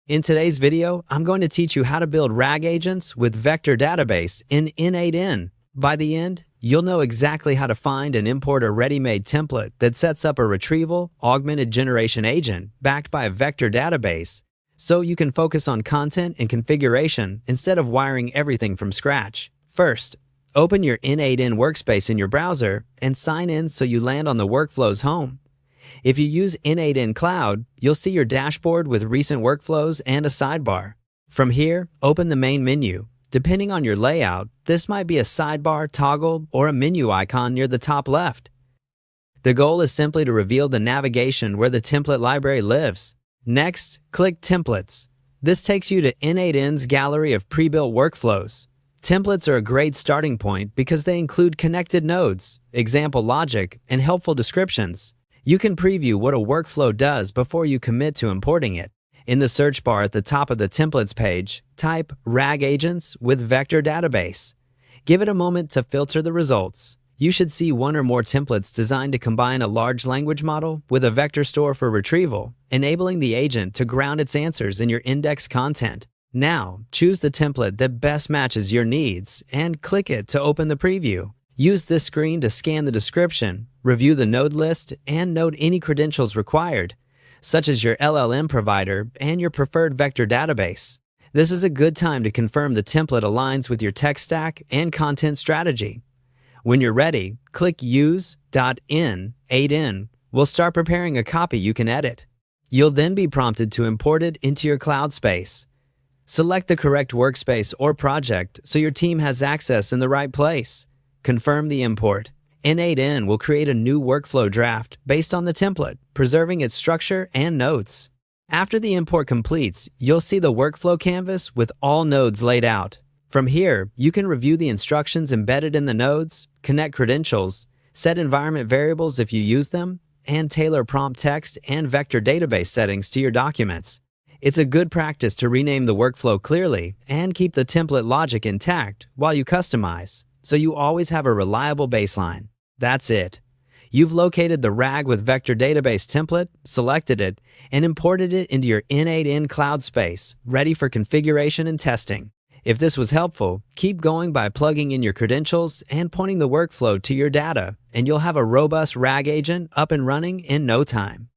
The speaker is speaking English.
In today's video, I'm going to teach you how to build RAG agents with vector database in n8n. By the end, you'll know exactly how to find and import a ready-made template that sets up a retrieval-augmented generation agent backed by a vector database, so you can focus on content and configuration instead of wiring everything from scratch. First, open your n8n workspace in your browser and sign in so you land on the workflows home. If you use n8n Cloud, you'll see your dashboard with recent workflows and a sidebar. From here, open the main menu. Depending on your layout, this might be a sidebar, toggle, or a menu icon near the top left. The goal is simply to reveal the navigation where the template library lives. Next, click Templates. This takes you to n8n's gallery of pre-built workflows. Templates are a great starting point because they include connected nodes, example logic, and helpful descriptions. You can preview what a workflow does before you commit to importing it. In the search bar at the top of the Templates page, type RAG agents with vector database. Give it a moment to filter the results. You should see one or more templates designed to combine a large language model with a vector store for retrieval, enabling the agent to ground its answers in your index content. Now, choose the template that best matches your needs and click it to open the preview. Use this screen to scan the description, review the node list, and note any credentials required, such as your LLM provider and your preferred vector database. This is a good time to confirm the template aligns with your tech stack and content strategy. When you're ready, click Use.n8n. We'll start preparing a copy you can edit. You'll then be prompted to import it into your cloud space. Select the correct workspace or project so your team has access in the right place. Confirm the import. n8n will create a new workflow draft based on the template, preserving its structure and notes. After the import completes, you'll see the workflow canvas with all nodes laid out. From here, you can review the instructions embedded in the nodes, connect credentials, set environment variables if you use them, and tailor prompt text and vector database settings to your documents. It's a good practice to rename the workflow clearly and keep the template logic intact while you customize, so you always have a reliable baseline. That's it. You've located the RAG with vector database template, selected it, and imported it into your n8n cloud space, ready for configuration and testing. If this was helpful, keep going by plugging in your credentials and pointing the workflow to your data, and you'll have a robust RAG agent up and running in no time.